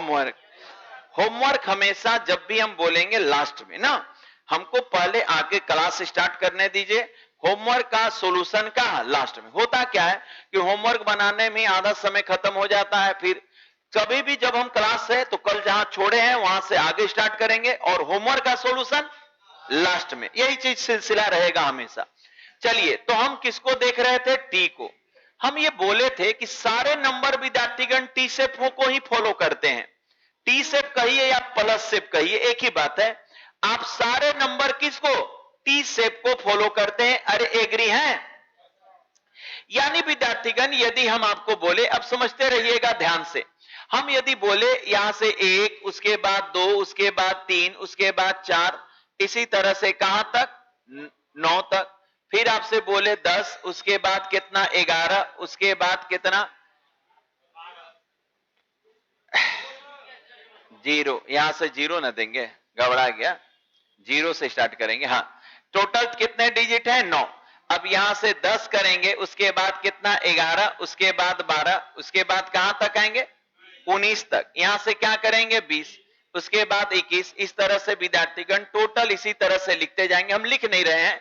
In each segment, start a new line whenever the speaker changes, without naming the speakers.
Homework. Homework हमेशा जब भी हम बोलेंगे लास्ट में ना, हमको पहले आगे क्लास स्टार्ट करने दीजिए। होमवर्क का सॉल्यूशन का लास्ट में। होता क्या है कि होमवर्क बनाने में आधा समय खत्म हो जाता है, फिर कभी भी जब हम क्लास है तो कल जहां छोड़े हैं वहां से आगे स्टार्ट करेंगे और होमवर्क का सॉल्यूशन लास्ट में। यही चीज सिलसिला रहेगा हमेशा। चलिए, तो हम किसको देख रहे थे? टी को। हम ये बोले थे कि सारे नंबर विद्यार्थीगण टी शेप को ही फॉलो करते हैं। टी शेप कहिए या प्लस शेप कहिए, एक ही बात है। आप सारे नंबर किसको? टी शेप को फॉलो करते हैं। अरे एग्री हैं? यानी विद्यार्थीगण यदि हम आपको बोले, अब समझते रहिएगा ध्यान से, हम यदि बोले यहां से 1, उसके बाद 2, उसके बाद 3, उसके बाद 4, इसी तरह से कहां तक? 9 तक। फिर आपसे बोले 10, उसके बाद कितना? 11, उसके बाद कितना? 0। यहां से 0 ना देंगे, गड़बड़ा गया। 0 से स्टार्ट करेंगे। हाँ, टोटल कितने डिजिट है? 9। अब यहां से 10 करेंगे, उसके बाद कितना? 11, उसके बाद 12, उसके बाद कहां तक आएंगे? 19 तक। यहां से क्या करेंगे? 20, उसके बाद 21। इस तरह से विद्यार्थीगण टोटल इसी तरह से लिखते जाएंगे। हम लिख नहीं रहे हैं,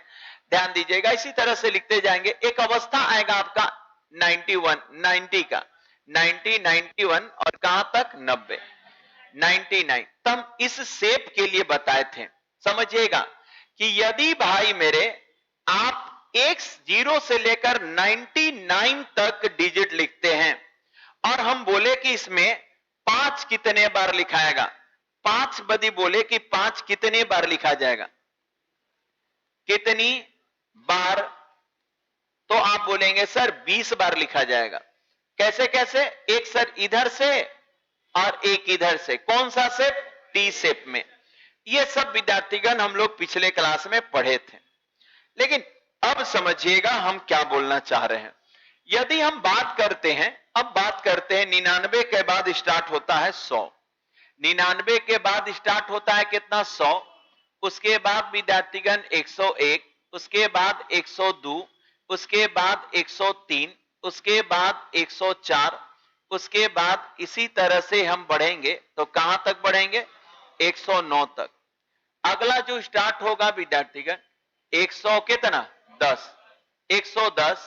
ध्यान दीजिएगा, इसी तरह से लिखते जाएंगे। एक अवस्था आएगा आपका 91, 90 का, 90, 91 और कहां तक? 90, 99। तब इस शेप के लिए बताए थे। समझिएगा कि यदि भाई मेरे आप 0 से लेकर 99 तक डिजिट लिखते हैं और हम बोले कि इसमें 5 कितने बार लिखाएगा? 5 बदी बोले कि 5 कितने बार लिखा जाएगा? कितनी बार? तो आप बोलेंगे सर 20 बार लिखा जाएगा। कैसे कैसे? एक सर इधर से और एक इधर से। कौन सा शेप? टी शेप में। ये सब विद्यार्थीगण हम लोग पिछले क्लास में पढ़े थे। लेकिन अब समझिएगा हम क्या बोलना चाह रहे हैं। यदि हम बात करते हैं, अब बात करते हैं 99 के बाद स्टार्ट होता है 100। 99 के बाद स्टार्ट होता है कितना? 100। उसके बाद विद्यार्थीगण 101, उसके बाद 102, उसके बाद 103, उसके बाद 104, उसके बाद इसी तरह से हम बढ़ेंगे तो कहां तक बढ़ेंगे? 109 तक। अगला जो स्टार्ट होगा विद्यार्थीगण 100 कितना? 10, 110,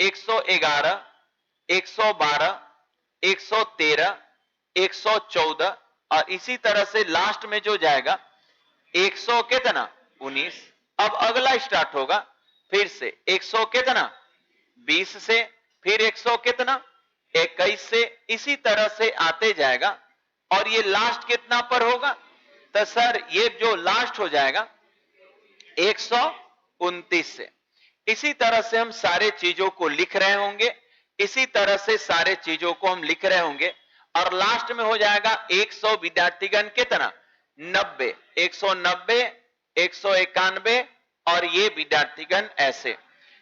111, 112, 113, 114 और इसी तरह से लास्ट में जो जाएगा 100 कितना? 19। अब अगला स्टार्ट होगा फिर से 100 कितना? 20 से, फिर 100 कितना? 21 से, इसी तरह से आते जाएगा और ये लास्ट कितना पर होगा? तो सर ये जो लास्ट हो जाएगा 129 से। इसी तरह से हम सारे चीजों को लिख रहे होंगे, इसी तरह से सारे चीजों को हम लिख रहे होंगे और लास्ट में हो जाएगा 100 विद्यार्थीगण कितना? 90, 190, 191 और ये विद्यार्थीगण ऐसे।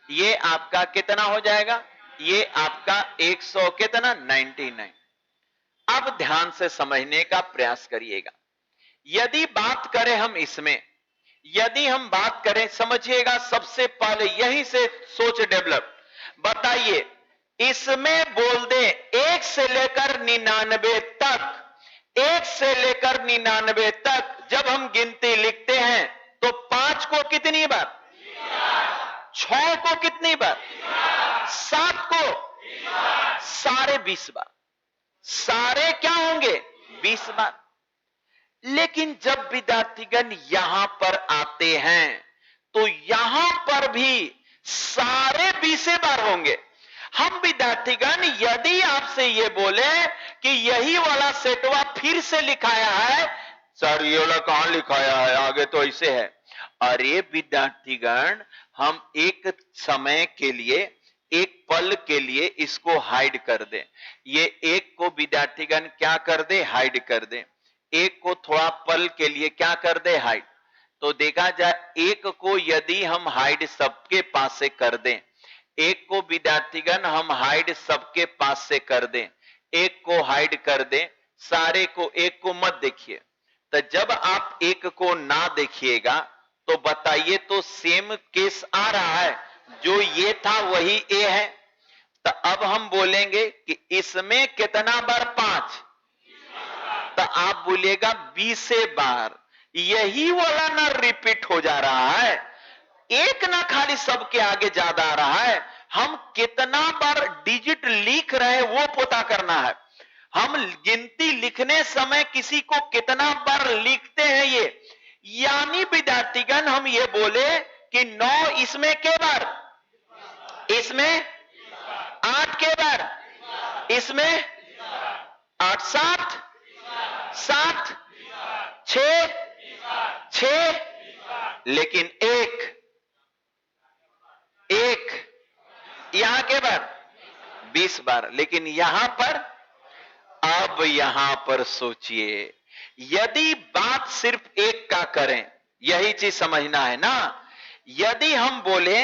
ये आपका कितना हो जाएगा? ये आपका 100 कितना? 99। अब ध्यान से समझने का प्रयास करिएगा। यदि बात करें हम इसमें, यदि हम बात करें, समझिएगा, सबसे पहले यही से सोच डेवलप। बताइए, इसमें बोल दे 1 से लेकर 99 तक, 1 से लेकर 99 तक जब हम गिनती लिखते हैं तो 5 को कितनी बार? 6 को कितनी बार? 7 को? सारे 20 बार। सारे क्या होंगे? 20 बार। लेकिन जब विद्यार्थीगण यहां पर आते हैं तो यहां पर भी सारे 20 बार होंगे। हम विद्यार्थीगण यदि आपसे ये बोले कि यही वाला सेटवा फिर से लिखाया है, सर ये वाला कहां लिखाया है, आगे तो ऐसे है। अरे विद्यार्थीगण, हम एक समय के लिए, एक पल के लिए इसको हाइड कर दें। ये एक को विद्यार्थीगण क्या कर दे? हाइड कर दे। एक को थोड़ा पल के लिए क्या कर दे? हाइड। तो देखा जाए, एक को यदि हम हाइड सबके पास से कर दें, एक को विद्यार्थीगण हम हाइड सबके पास से कर दें, एक को हाइड कर दें, सारे को, एक को मत देखिए। तो जब आप एक को ना देखिएगा तो बताइए, तो सेम केस आ रहा है, जो ये था वही ए है। तो अब हम बोलेंगे कि इसमें कितना बार? 5। तो आप बोलिएगा 20 बार यही वाला ना रिपीट हो जा रहा है, एक ना खाली सबके आगे ज्यादा आ रहा है, हम कितना बार डिजिट लिख रहे हैं वो पता करना है। हम गिनती लिखने समय किसी को कितना बार लिखते हैं ये, यानी विद्यार्थीगण हम ये बोले कि 9 इसमें के बार, इसमें 8 के बार, इसमें 8 7 7 6 6, लेकिन एक यहां के बार 20 बार, लेकिन यहां पर, अब यहां पर सोचिए, यदि बात सिर्फ एक का करें, यही चीज समझना है ना। यदि हम बोले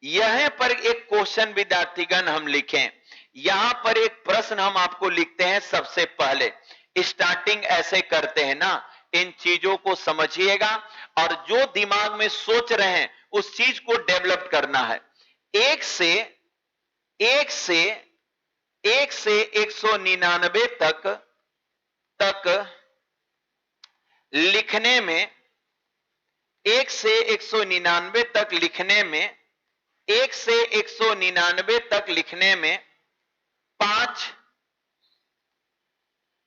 यहां पर एक क्वेश्चन विद्यार्थीगण हम लिखें, यहां पर एक प्रश्न हम आपको लिखते हैं, सबसे पहले स्टार्टिंग ऐसे करते हैं ना, इन चीजों को समझिएगा और जो दिमाग में सोच रहे हैं उस चीज को डेवलप करना है। एक से 199 तक लिखने में, 1 से 199 तक लिखने में, 1 से 199 तक लिखने में 5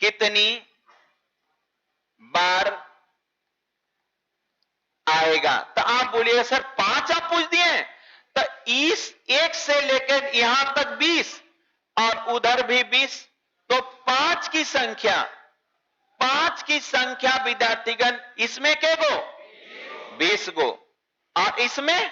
कितनी बार आएगा? तो आप बोलिएगा सर 5 आप पूछ दिए, तो इस 1 से लेकर यहां तक 20 और उधर भी 20, तो 5 की संख्या, 5 की संख्या विद्यार्थीगण इसमें के गो 20 गो, और इसमें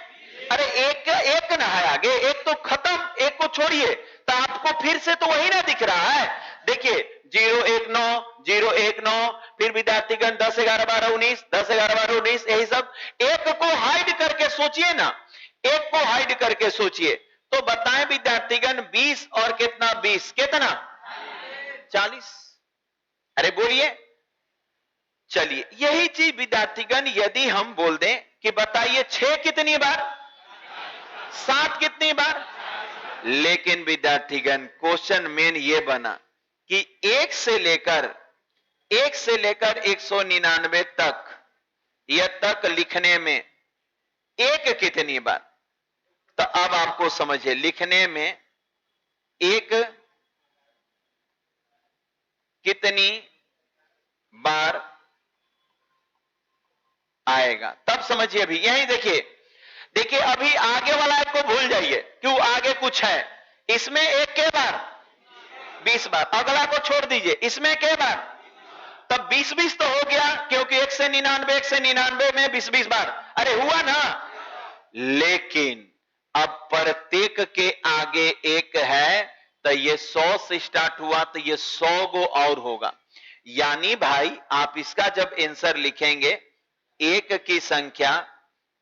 अरे एक ना है आगे, एक तो खत्म, एक को छोड़िए, तो आपको फिर से तो वही ना दिख रहा है। देखिए 019 019, फिर विद्यार्थीगण 10 11 12 19, 10 11 12 19, यही सब। एक को हाइड करके सोचिए ना, एक को हाइड करके सोचिए, तो बताएं विद्यार्थीगण 20 और कितना, 20 कितना 40। अरे बोलिए, चलिए यही चीज विद्यार्थीगण यदि हम बोल दें कि बताइए 6 कितनी बार, 7 कितनी बार, लेकिन विद्यार्थीगण क्वेश्चन मेन ये बना कि 1 से लेकर 199 तक, यह तक लिखने में एक कितनी बार, तो अब आपको समझिए लिखने में एक कितनी बार आएगा, तब समझिए। अभी यही देखिए अभी आगे वाला एक को भूल जाइए, क्यों आगे कुछ है, इसमें एक के बार 20 बार, अगला को छोड़ दीजिए, इसमें के बार, तब 20 तो हो गया, क्योंकि 1 से 99 में 20 बार, अरे हुआ ना। लेकिन अब प्रत्येक के आगे एक है, तो ये 100 से स्टार्ट हुआ, तो ये 100 गो और होगा। यानी भाई आप इसका जब आंसर लिखेंगे एक की संख्या,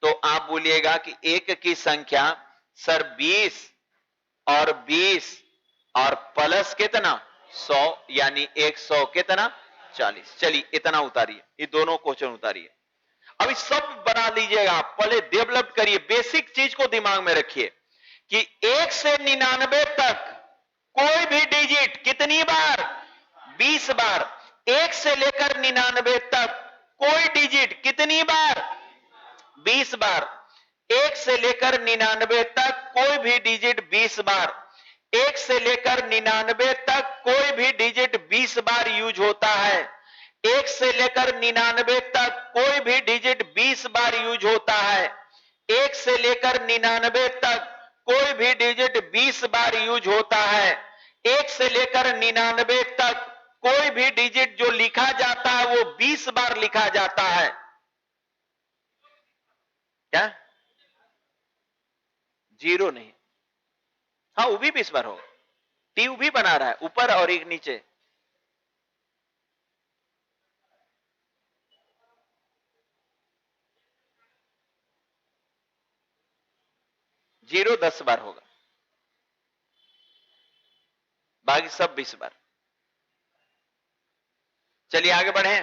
तो आप बोलिएगा कि एक की संख्या सर 20 और 20 और प्लस कितना 100, यानी 100 कितना 40। चलिए इतना उतारिए, ये दोनों क्वेश्चन उतारिए। अभी सब बना लीजिएगा, आप पहले डेवलप करिए, बेसिक चीज को दिमाग में रखिए कि 1 से 99 तक कोई भी डिजिट कितनी बार, 20 बार। 1 से लेकर 99 तक कोई डिजिट कितनी बार, 20 बार। 1 से लेकर 99 तक कोई भी डिजिट 20 बार। 1 से लेकर 99 तक कोई भी डिजिट 20 बार यूज होता है। 1 से लेकर 99 तक कोई भी डिजिट 20 बार यूज होता है। 1 से लेकर 99 तक कोई भी डिजिट 20 बार यूज होता है। 1 से लेकर 99 तक कोई भी डिजिट जो लिखा जाता है वो 20 बार लिखा जाता है। क्या? 0 नहीं, हाँ वो भी 20 बार होगा। ट्यूब भी बना रहा है ऊपर और एक नीचे। 0 10 बार होगा, बाकी सब 20 बार। चलिए आगे बढ़े।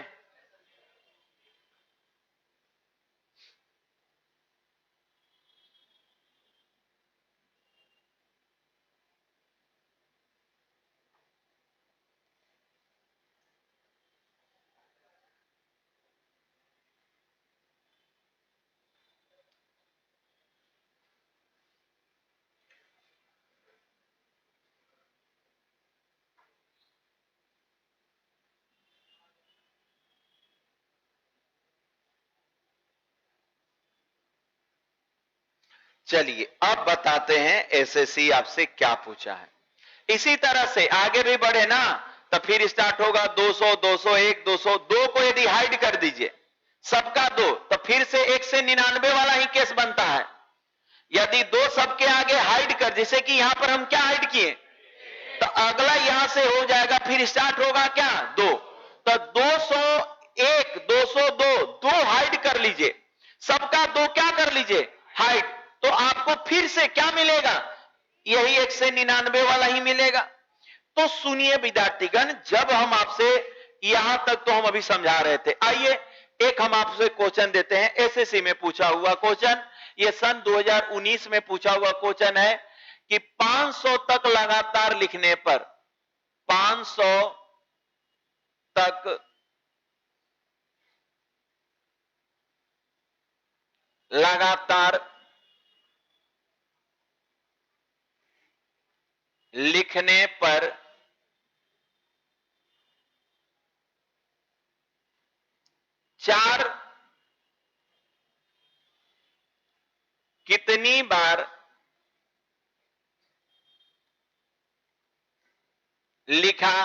चलिए अब बताते हैं एसएससी आपसे क्या पूछा है। इसी तरह से आगे भी बढ़े ना, तो फिर स्टार्ट होगा 200, 201, 202 को यदि हाइड कर दीजिए सबका 2, तो फिर से 1 से 99 वाला ही केस बनता है। यदि 2 सबके आगे हाइड कर, जैसे कि यहां पर हम क्या हाइड किए, तो अगला यहां से हो जाएगा, फिर स्टार्ट होगा क्या 2, तो 201, 202, 2 हाइड कर लीजिए, सबका 2 क्या कर लीजिए हाइड, तो आपको फिर से क्या मिलेगा, यही 1 से 99 वाला ही मिलेगा। तो सुनिए विद्यार्थीगण, जब हम आपसे यहां तक तो हम अभी समझा रहे थे, आइए एक हम आपसे क्वेश्चन देते हैं, एसएससी में पूछा हुआ क्वेश्चन, ये सन 2019 में पूछा हुआ क्वेश्चन है कि 500 तक लगातार लिखने पर, 500 तक लगातार लिखने पर चार कितनी बार लिखा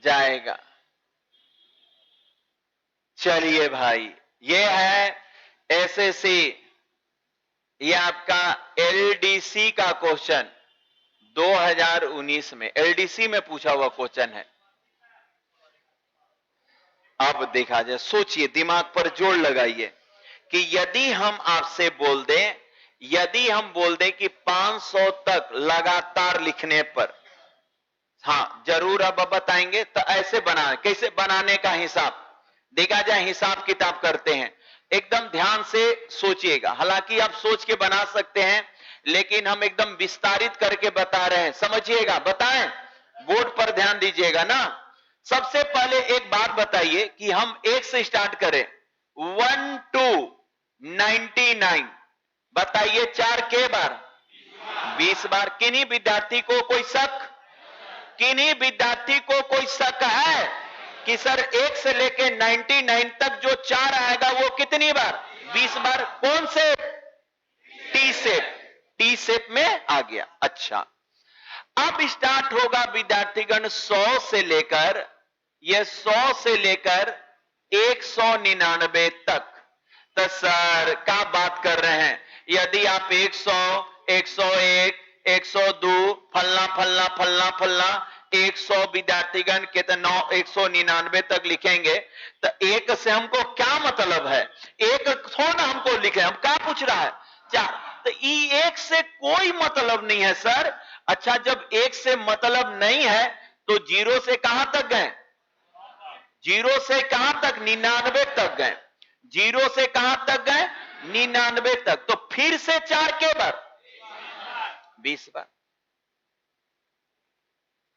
जाएगा। चलिए भाई, ये है एसएससी, ये आपका एलडीसी का क्वेश्चन 2019 में एलडीसी में पूछा हुआ क्वेश्चन है। अब देखा जाए, सोचिए, दिमाग पर जोर लगाइए कि यदि हम आपसे बोल दें, यदि हम बोल दें कि 500 तक लगातार लिखने पर, हाँ जरूर अब बताएंगे, तो ऐसे बना, कैसे बनाने का हिसाब देखा जाए, हिसाब किताब करते हैं, एकदम ध्यान से सोचिएगा। हालांकि आप सोच के बना सकते हैं, लेकिन हम एकदम विस्तारित करके बता रहे हैं, समझिएगा, बताएं, बोर्ड पर ध्यान दीजिएगा ना। सबसे पहले एक बात बताइए कि हम 1 से स्टार्ट करें, 1 to 99, बताइए 4 के बार, 20 बार। किन्हीं विद्यार्थी को कोई शक, किन्हीं विद्यार्थी को कोई शक है कि सर 1 से लेके 99 तक जो 4 आएगा वो कितनी बार, 20 बार। कौन से, टी शेप, टी शेप में आ गया। अच्छा, अब स्टार्ट होगा विद्यार्थीगण 100 से लेकर, ये 100 से लेकर 199 तक। तो सर क्या बात कर रहे हैं, यदि आप 100, 101, 102 फलना फलना फलना फलना 100 विद्यार्थीगण कितना 199 तक लिखेंगे, तो 1 से हमको क्या मतलब है, 1 थोड़ा हमको लिखे, हम क्या पूछ रहा है 4, तो 1 से कोई मतलब नहीं है सर। अच्छा, जब 1 से मतलब नहीं है तो 0 से कहां तक गए, 0 से कहां तक, 99 तक गए, 0 से कहां तक गए, 99 तक, तो फिर से 4 के बार, 20 बार।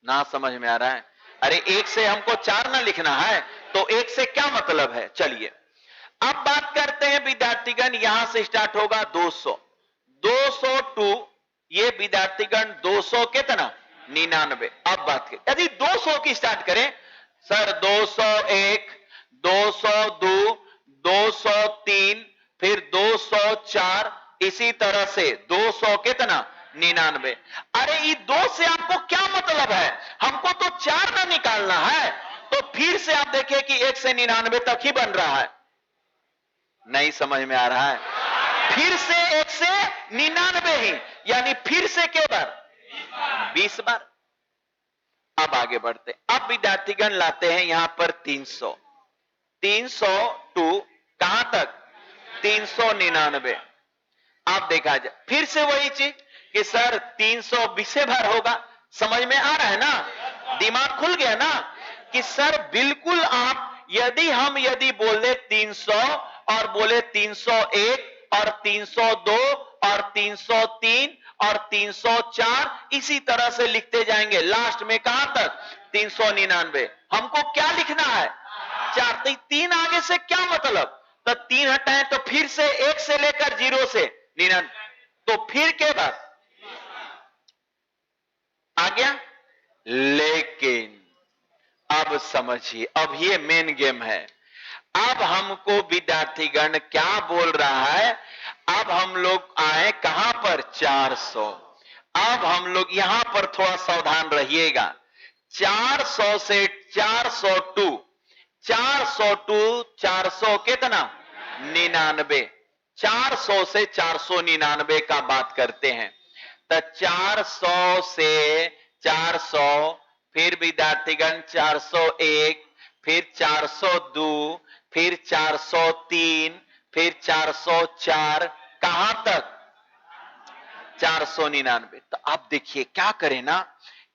ना समझ में आ रहा है, अरे 1 से हमको 4 ना लिखना है, तो 1 से क्या मतलब है। चलिए अब बात करते हैं विद्यार्थीगण, यहां से स्टार्ट होगा 200, 200 टू ये विद्यार्थीगण 200 कितना 99। अब बात करें, यदि 200 की स्टार्ट करें सर, 201, 202, 203, फिर 204, इसी तरह से 200 कितना 99। अरे ये 2 से आपको क्या मतलब है, हमको तो 4 ना निकालना है, तो फिर से आप देखिए कि 1 से 99 तक ही बन रहा है। नहीं समझ में आ रहा है, फिर से 1 से 99 ही, यानी फिर से के बार, 20 बार। अब आगे बढ़ते, अब विद्यार्थीगण लाते हैं यहां पर 300, 300 टू कहां तक 399। आप देखा जाए, फिर से वही चीज कि सर 320 बार होगा, समझ में आ रहा है ना, दिमाग खुल गया ना, कि सर बिल्कुल आप यदि बोले 300 और बोले 301 और 302 और 303 और 304, इसी तरह से लिखते जाएंगे, लास्ट में कहां तक 399। हमको क्या लिखना है 4, तो 3 आगे से क्या मतलब, तो 3 हटाएं तो फिर से 1 से लेकर 0 से 99, तो फिर के बाद आ गया। लेकिन अब समझिए, अब ये मेन गेम है। अब हमको विद्यार्थीगण क्या बोल रहा है, अब हम लोग आए कहां पर 400। अब हम लोग यहां पर थोड़ा सावधान रहिएगा। 400 से 402, 402 400 कितना 99, 400 से 499 का बात करते हैं। तो 400 से 400, फिर विद्यार्थीगण 401, फिर 402, फिर 403, फिर 404, कहां तक 499। तो आप देखिए क्या करें ना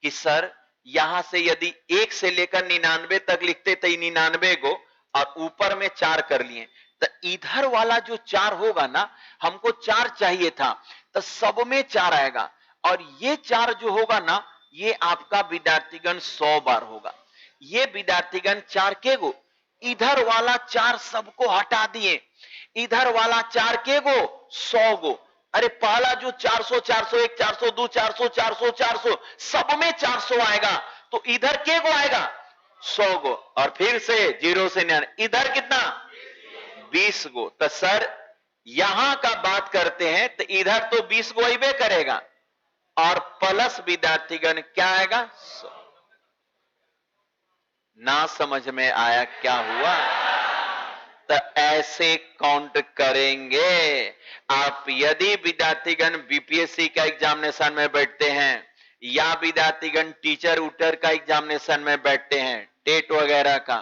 कि सर यहां से यदि 1 से लेकर 99 तक लिखते तो 99 को और ऊपर में 4 कर लिए, तो इधर वाला जो 4 होगा ना, हमको 4 चाहिए था, तो सब में 4 आएगा। और ये 4 जो होगा ना, ये आपका विद्यार्थीगण 100 बार होगा। ये विद्यार्थीगण 4 के गो, इधर वाला 4 सबको हटा दिए, इधर वाला 4 के गो 100 गो। अरे पहला जो 400, 401, 402, 400, 400, 400 सब में 400 आएगा, तो इधर के गो आएगा 100 गो। और फिर से 0 से 9, इधर कितना 20 गो। तो सर यहां का बात करते हैं तो इधर तो 20 गो ही करेगा, और प्लस विद्यार्थीगण क्या आएगा 100। ना समझ में आया क्या हुआ? तो ऐसे काउंट करेंगे आप। यदि विद्यार्थीगण बीपीएससी का एग्जामिनेशन में बैठते हैं, या विद्यार्थीगण टीचर उटर का एग्जामिनेशन में बैठते हैं, टेट वगैरह का,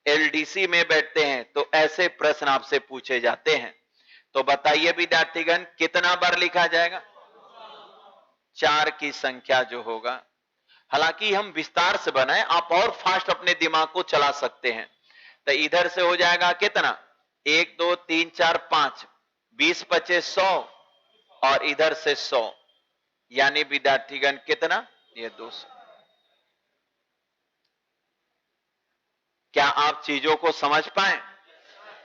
एलडीसी में बैठते हैं, तो ऐसे प्रश्न आपसे पूछे जाते हैं। तो बताइए विद्यार्थीगण कितना बार लिखा जाएगा? 4 की संख्या जो होगा। हालांकि हम विस्तार से बनाए, आप और फास्ट अपने दिमाग को चला सकते हैं। तो इधर से हो जाएगा कितना 1 2 3 4 5, 20 25 100, और इधर से 100, यानी विद्यार्थीगण कितना ये 200। क्या आप चीजों को समझ पाए?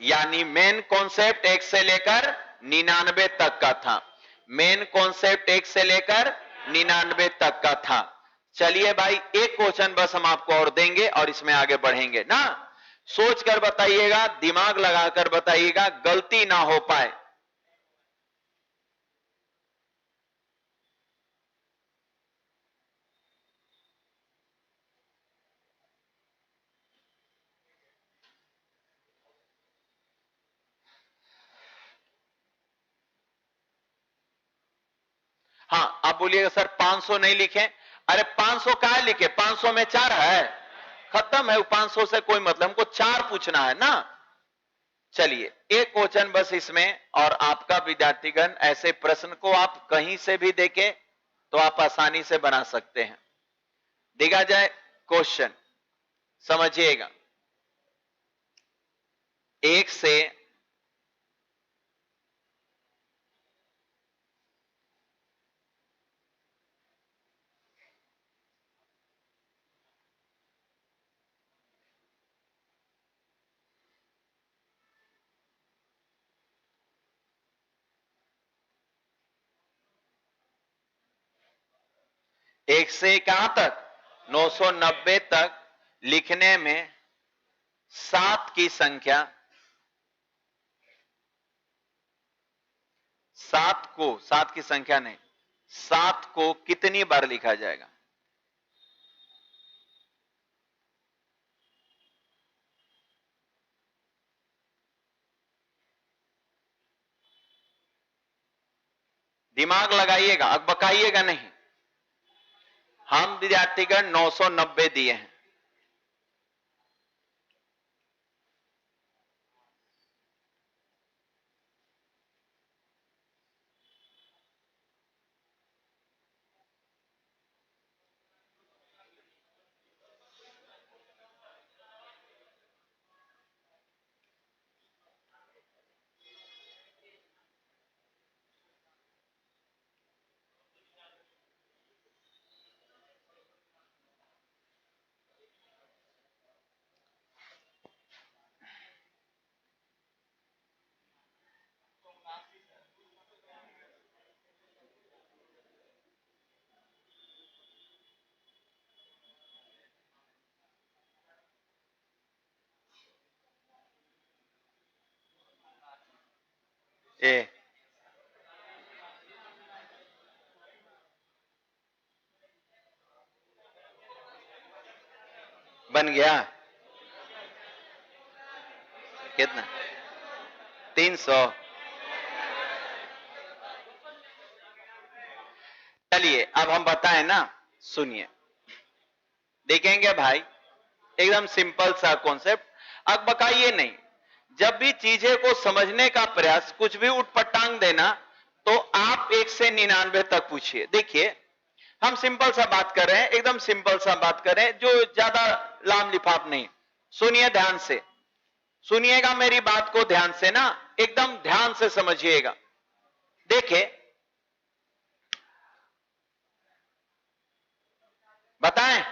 यानी मेन कॉन्सेप्ट 1 से लेकर 99 तक का था। मेन कॉन्सेप्ट 1 से लेकर 99 तक का था। चलिए भाई एक क्वेश्चन बस हम आपको और देंगे और इसमें आगे बढ़ेंगे ना। सोच कर बताइएगा, दिमाग लगाकर बताइएगा, गलती ना हो पाए। हाँ आप बोलिएगा सर 500 नहीं लिखे। अरे 500 कहां लिखे, 500 में 4 है, खत्म है। 500 से कोई मतलब, हमको 4 पूछना है ना। चलिए एक क्वेश्चन बस इसमें, और आपका विद्यार्थीगण ऐसे प्रश्न को आप कहीं से भी देखें तो आप आसानी से बना सकते हैं। देखा जाए क्वेश्चन, समझिएगा। 1 से एक से कहां तक 990 तक लिखने में 7 की संख्या, 7 की संख्या नहीं, 7 को कितनी बार लिखा जाएगा? दिमाग लगाइएगा, अब बकाइएगा नहीं। हम विद्यार्थीगण 990 दिए हैं। ए बन गया कितना 300। चलिए अब हम बताएं ना, सुनिए, देखेंगे भाई एकदम सिंपल सा कॉन्सेप्ट, अब बकाइए नहीं। जब भी चीजें को समझने का प्रयास, कुछ भी उठपटांग देना, तो आप 1 से 99 तक पूछिए। देखिए हम सिंपल सा बात कर रहे हैं, एकदम सिंपल सा बात कर रहे हैं, जो ज्यादा लाम लिफाफ नहीं। सुनिए ध्यान से, सुनिएगा मेरी बात को ध्यान से ना, एकदम ध्यान से समझिएगा। देखिए बताएं,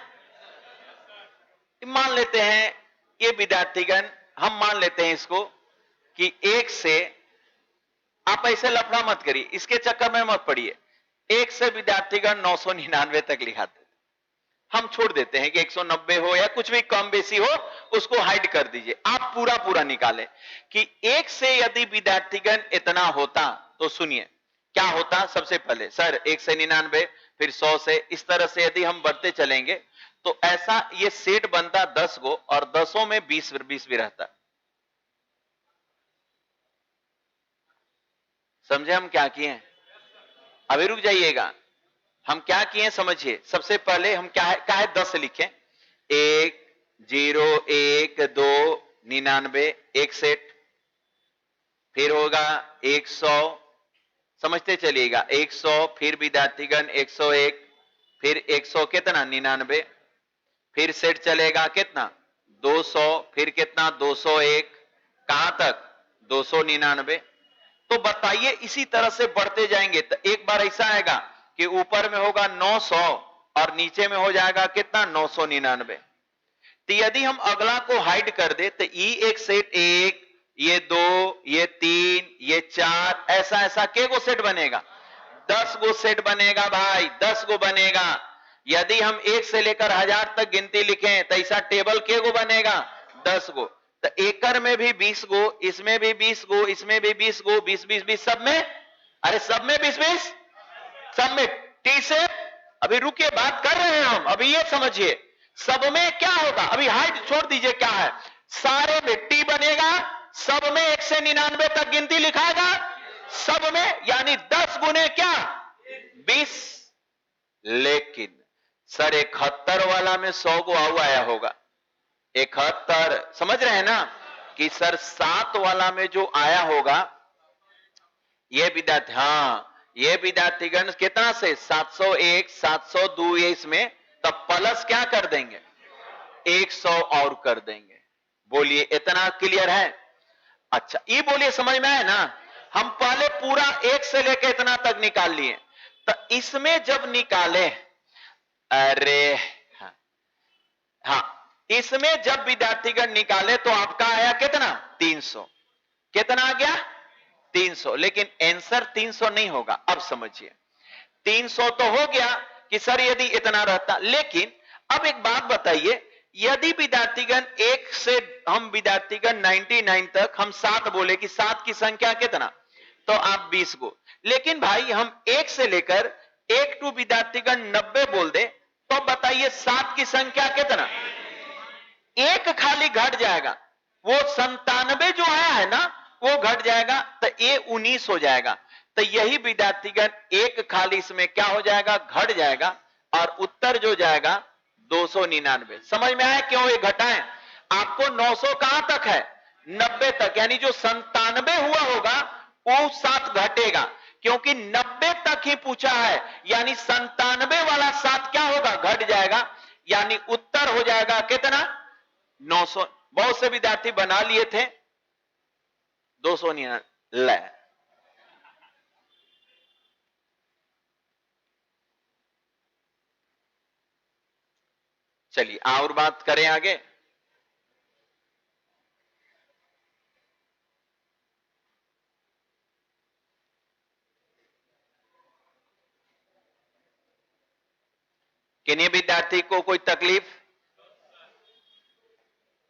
मान लेते हैं ये विद्यार्थीगण, हम मान लेते हैं इसको कि 1 से, आप ऐसे लफड़ा मत करिए, इसके चक्कर में मत पड़िए। 1 से विद्यार्थीगण 999 तक लिखाते, हम छोड़ देते हैं कि 190 हो या कुछ भी कम बेसी हो, उसको हाइड कर दीजिए। आप पूरा पूरा निकालें कि 1 से यदि विद्यार्थीगण इतना होता तो सुनिए क्या होता। सबसे पहले सर 1 से 99, फिर 100 से, इस तरह से यदि हम बढ़ते चलेंगे तो ऐसा ये सेट बनता 10 गो, और 10 में 20 भी रहता। समझे हम क्या किए? अभी रुक जाइएगा, हम क्या किए समझिए। सबसे पहले हम क्या है 10 लिखें, 1 0 1 2 99 एक सेट, फिर होगा 100, समझते चलिएगा 100, फिर विद्यार्थीगण 101, फिर 100 कितना 99, फिर सेट चलेगा कितना 200, फिर कितना 201, कहां तक 299। तो बताइए इसी तरह से बढ़ते जाएंगे तो एक बार ऐसा आएगा कि ऊपर में होगा 900 और नीचे में हो जाएगा कितना 999। तो यदि हम अगला को हाइड कर दे तो ये एक सेट, 1 ये 2 ये 3 ये 4, ऐसा ऐसा के गो सेट बनेगा 10 गो सेट बनेगा भाई, 10 गो बनेगा। यदि हम 1 से लेकर 1000 तक गिनती लिखें तो ऐसा टेबल के गो बनेगा 10 गो। तो एकड़ में भी 20 गो, इसमें भी 20 गो, इसमें भी 20 गो, 20 20 20 सब में, अरे सब में 20 20, सब में टी से। अभी रुकिए, बात कर रहे हैं हम, अभी ये समझिए सब में क्या होगा। अभी हाइट छोड़ दीजिए, क्या है सारे में टी बनेगा, सब में 1 से 99 तक गिनती लिखाएगा, सब में, यानी 10 गुने क्या 20। लेकिन सर 71 वाला में 100 गो आया होगा, 71, समझ रहे हैं ना कि सर 7 वाला में जो आया होगा ये विद्यार्थी, हाँ ये विद्यार्थीगण कितना से 701 702 ये इसमें, तब प्लस क्या कर देंगे 100 और कर देंगे। बोलिए इतना क्लियर है? अच्छा ये बोलिए समझ में आया ना। हम पहले पूरा 1 से लेकर इतना तक निकाल लिए, तो इसमें जब निकाले, अरे हाँ इसमें जब विद्यार्थीगण निकाले तो आपका आया कितना 300, कितना आ गया 300। लेकिन आंसर 300 नहीं होगा। अब समझिए 300 तो हो गया कि सर यदि इतना रहता, लेकिन अब एक बात बताइए, यदि विद्यार्थीगण 1 से हम विद्यार्थीगण 99 तक हम 7 बोले कि 7 की संख्या कितना, तो आप 20 गो। लेकिन भाई हम 1 से लेकर 1 टू विद्यार्थीगण 90 बोल दे, तो बताइए 7 की संख्या कितना, एक खाली घट जाएगा, वो 97 जो आया है ना वो घट जाएगा, तो ये 19 हो जाएगा। तो यही विद्यार्थीगण एक खाली इसमें क्या हो जाएगा घट जाएगा, और उत्तर जो जाएगा 299। समझ में आया क्यों ये घटाएं? आपको 900 कहां तक है 90 तक, यानी जो 97 हुआ होगा वो 7 घटेगा, क्योंकि 90 तक ही पूछा है, यानी 97 वाला 7 क्या होगा घट जाएगा, यानी उत्तर हो जाएगा कितना 900। बहुत से विद्यार्थी बना लिए थे 299 ले। चलिए और बात करें आगे। किन्हीं विद्यार्थी को कोई तकलीफ?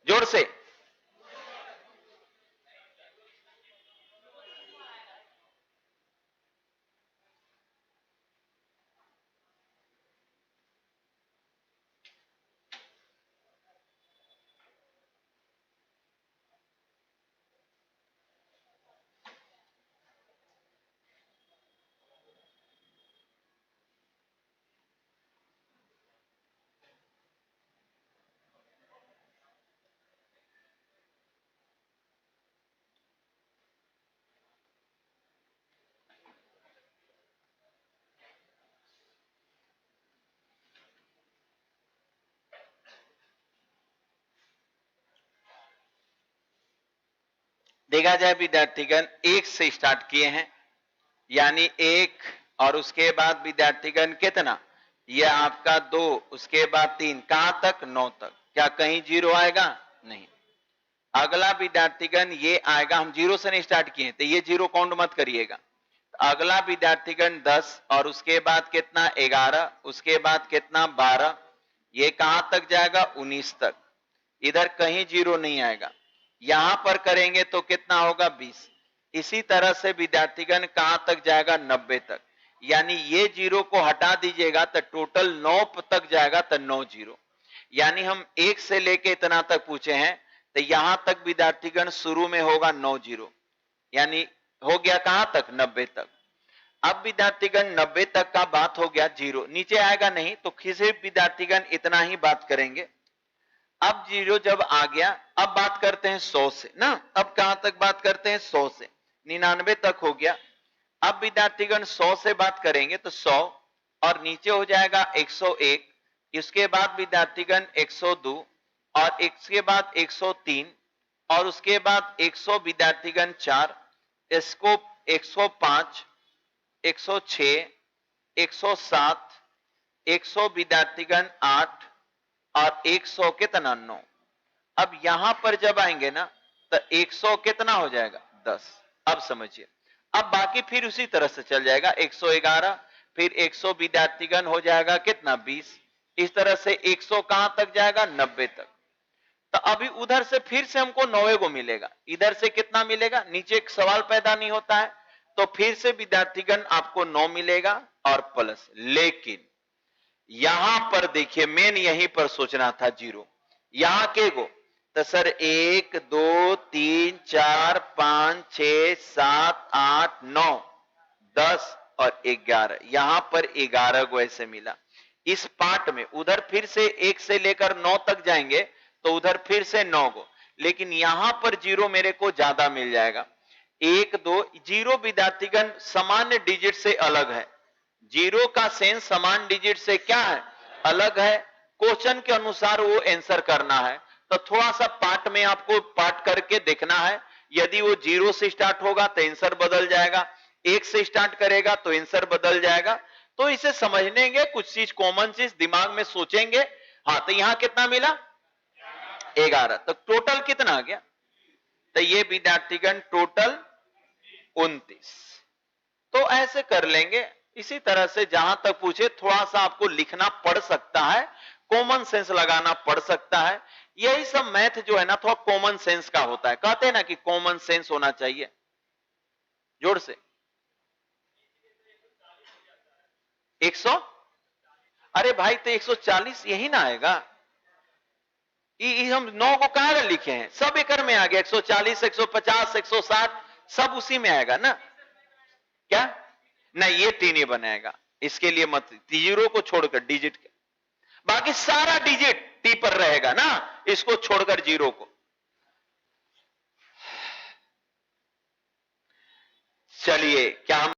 जोर से देखा जाए विद्यार्थीगण 1 से स्टार्ट किए हैं, यानी 1 और उसके बाद विद्यार्थीगण कितना, यह आपका 2, उसके बाद 3, कहां तक 9 तक। क्या कहीं जीरो आएगा? नहीं। अगला विद्यार्थीगण ये आएगा, हम जीरो से नहीं स्टार्ट किए तो ये जीरो काउंट मत करिएगा। अगला विद्यार्थीगण 10 और उसके बाद कितना 11, उसके बाद कितना 12, ये कहां तक जाएगा 19 तक। इधर कहीं जीरो नहीं आएगा। यहां पर करेंगे तो कितना होगा 20। इसी तरह से विद्यार्थीगण कहां तक जाएगा 90 तक, यानी ये जीरो को हटा दीजिएगा तो टोटल 9 तक जाएगा, तो 9 जीरो। यानी हम 1 से लेके इतना तक पूछे हैं, तो यहां तक विद्यार्थीगण शुरू में होगा 9 जीरो, यानी हो गया कहां तक 90 तक। अब विद्यार्थीगण 90 तक का बात हो गया, जीरो नीचे आएगा नहीं, तो किसी विद्यार्थीगण इतना ही बात करेंगे। अब जीरो जब आ गया, अब बात करते हैं 100 से ना। अब कहां तक बात करते हैं 100 से, 99 तक हो गया। अब विद्यार्थीगण 100 से बात करेंगे तो 100 और नीचे हो जाएगा 101, इसके बाद विद्यार्थीगण 102 और इसके बाद 103 और उसके बाद 100 विद्यार्थीगण 4, इसको 105, 106, 107, 100 विद्यार्थीगण 8 और 100 कितना 9। अब यहां पर जब आएंगे ना तो 100 कितना हो जाएगा 10। अब समझिए, अब बाकी फिर उसी तरह से चल जाएगा, 111, फिर 100 विद्यार्थीगण हो जाएगा कितना 20, इस तरह से 100 कहां तक जाएगा 90 तक। तो अभी उधर से फिर से हमको 9 को मिलेगा, इधर से कितना मिलेगा, नीचे एक सवाल पैदा नहीं होता है, तो फिर से विद्यार्थीगण आपको 9 मिलेगा और प्लस। लेकिन यहां पर देखिए मेन यहीं पर सोचना था, जीरो यहां के गो, तो सर 1 2 3 4 5 6 7 8 9 10 और 11, यहां पर 11 को ऐसे मिला। इस पार्ट में उधर फिर से 1 से लेकर 9 तक जाएंगे तो उधर फिर से 9 को, लेकिन यहां पर जीरो मेरे को ज्यादा मिल जाएगा। 1 2 जीरो विद्यार्थीगण सामान्य डिजिट से अलग है, जीरो का सेंस समान डिजिट से क्या है, अलग है। क्वेश्चन के अनुसार वो आंसर करना है, तो थोड़ा सा पार्ट में आपको पार्ट करके देखना है। यदि वो जीरो से स्टार्ट होगा तो आंसर बदल जाएगा, 1 से स्टार्ट करेगा तो आंसर बदल जाएगा। तो इसे समझनेंगे, कुछ चीज कॉमन चीज दिमाग में सोचेंगे। हाँ, तो यहां कितना मिला 11, तो टोटल कितना आ गया, तो ये विद्यार्थीगण टोटल 29। तो ऐसे कर लेंगे। इसी तरह से जहां तक पूछे थोड़ा सा आपको लिखना पड़ सकता है, कॉमन सेंस लगाना पड़ सकता है। यही सब मैथ जो है ना थोड़ा कॉमन सेंस का होता है, कहते हैं ना कि कॉमन सेंस होना चाहिए। जोर से 100, अरे भाई तो 140 यही ना आएगा, हम 9 को कहां लिखे हैं, सब एकड़ में आ गया, 140 150 160 सब उसी में आएगा ना। क्या नहीं, ये टी नहीं बनाएगा, इसके लिए मत, जीरो को छोड़कर डिजिट के, बाकी सारा डिजिट टी पर रहेगा ना, इसको छोड़कर जीरो को। चलिए क्या हम